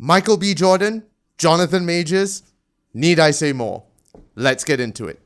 Michael B. Jordan, Jonathan Majors, need I say more? Let's get into it.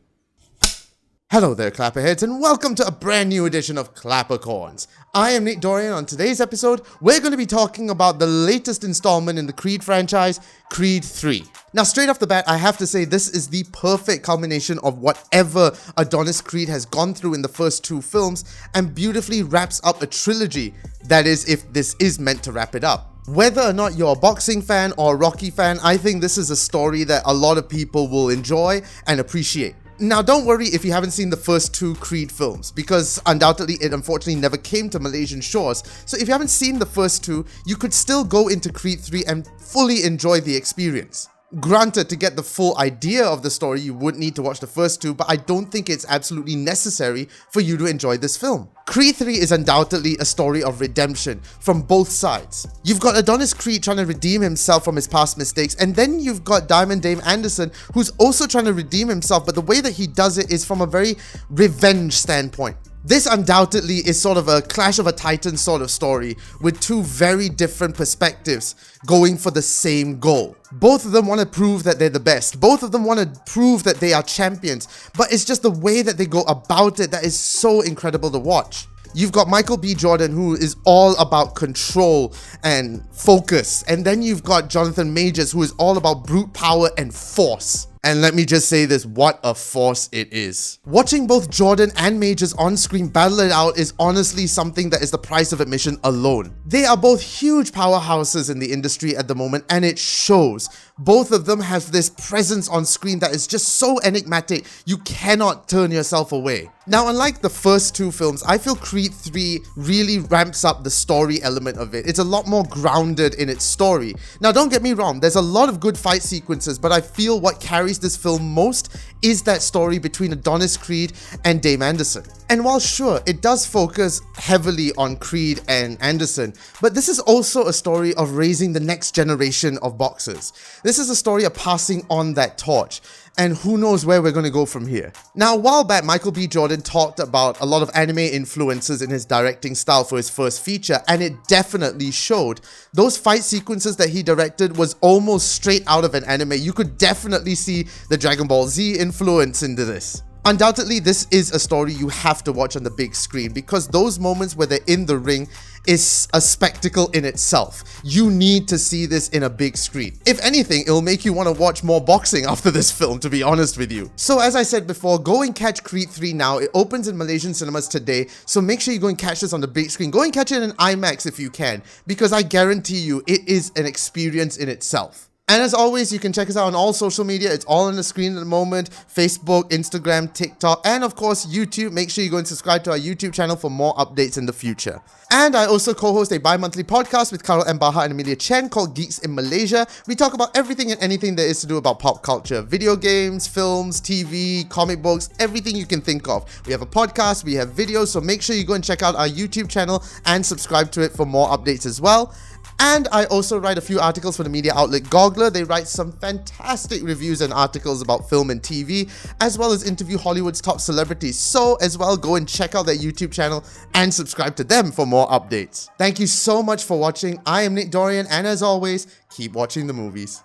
Hello there, Clapperheads, and welcome to a brand new edition of ClapperCorns. I am Nate Dorian. On today's episode, we're going to be talking about the latest installment in the Creed franchise, Creed 3. Now, straight off the bat, I have to say this is the perfect culmination of whatever Adonis Creed has gone through in the first two films and beautifully wraps up a trilogy, that is, if this is meant to wrap it up. Whether or not you're a boxing fan or a Rocky fan, I think this is a story that a lot of people will enjoy and appreciate. Now, don't worry if you haven't seen the first two Creed films, because undoubtedly it unfortunately never came to Malaysian shores. So if you haven't seen the first two, you could still go into Creed 3 and fully enjoy the experience. Granted, to get the full idea of the story, you would need to watch the first two, but I don't think it's absolutely necessary for you to enjoy this film. Creed 3 is undoubtedly a story of redemption from both sides. You've got Adonis Creed trying to redeem himself from his past mistakes, and then you've got Diamond Dame Anderson who's also trying to redeem himself, but the way that he does it is from a very revenge standpoint. This undoubtedly is sort of a Clash of a Titan sort of story with two very different perspectives going for the same goal. Both of them want to prove that they're the best. Both of them want to prove that they are champions, but it's just the way that they go about it that is so incredible to watch. You've got Michael B. Jordan, who is all about control and focus, and then you've got Jonathan Majors, who is all about brute power and force. And let me just say this, what a force it is. Watching both Jordan and Majors on screen battle it out is honestly something that is the price of admission alone. They are both huge powerhouses in the industry at the moment, and it shows. Both of them have this presence on screen that is just so enigmatic, you cannot turn yourself away. Now, unlike the first two films, I feel Creed 3 really ramps up the story element of it. It's a lot more grounded in its story. Now, don't get me wrong, there's a lot of good fight sequences, but I feel what carries this film most is that story between Adonis Creed and Dame Anderson. And while sure, it does focus heavily on Creed and Anderson, but this is also a story of raising the next generation of boxers. This is a story of passing on that torch. And who knows where we're going to go from here. Now, a while back, Michael B. Jordan talked about a lot of anime influences in his directing style for his first feature, and it definitely showed. Those fight sequences that he directed was almost straight out of an anime. You could definitely see the Dragon Ball Z influence into this. Undoubtedly, this is a story you have to watch on the big screen because those moments where they're in the ring is a spectacle in itself. You need to see this in a big screen. If anything, it'll make you want to watch more boxing after this film, to be honest with you. So as I said before, go and catch Creed 3 now. It opens in Malaysian cinemas today, so make sure you go and catch this on the big screen. Go and catch it in IMAX if you can, because I guarantee you it is an experience in itself. And as always, you can check us out on all social media. It's all on the screen at the moment. Facebook, Instagram, TikTok, and of course, YouTube. Make sure you go and subscribe to our YouTube channel for more updates in the future. And I also co-host a bi-monthly podcast with Carol M. Baha and Amelia Chen called Geeks in Malaysia. We talk about everything and anything there is to do about pop culture. Video games, films, TV, comic books, everything you can think of. We have a podcast, we have videos, so make sure you go and check out our YouTube channel and subscribe to it for more updates as well. And I also write a few articles for the media outlet Goggler. They write some fantastic reviews and articles about film and TV, as well as interview Hollywood's top celebrities. So as well, go and check out their YouTube channel and subscribe to them for more updates. Thank you so much for watching. I am Nate Dorian, and as always, keep watching the movies.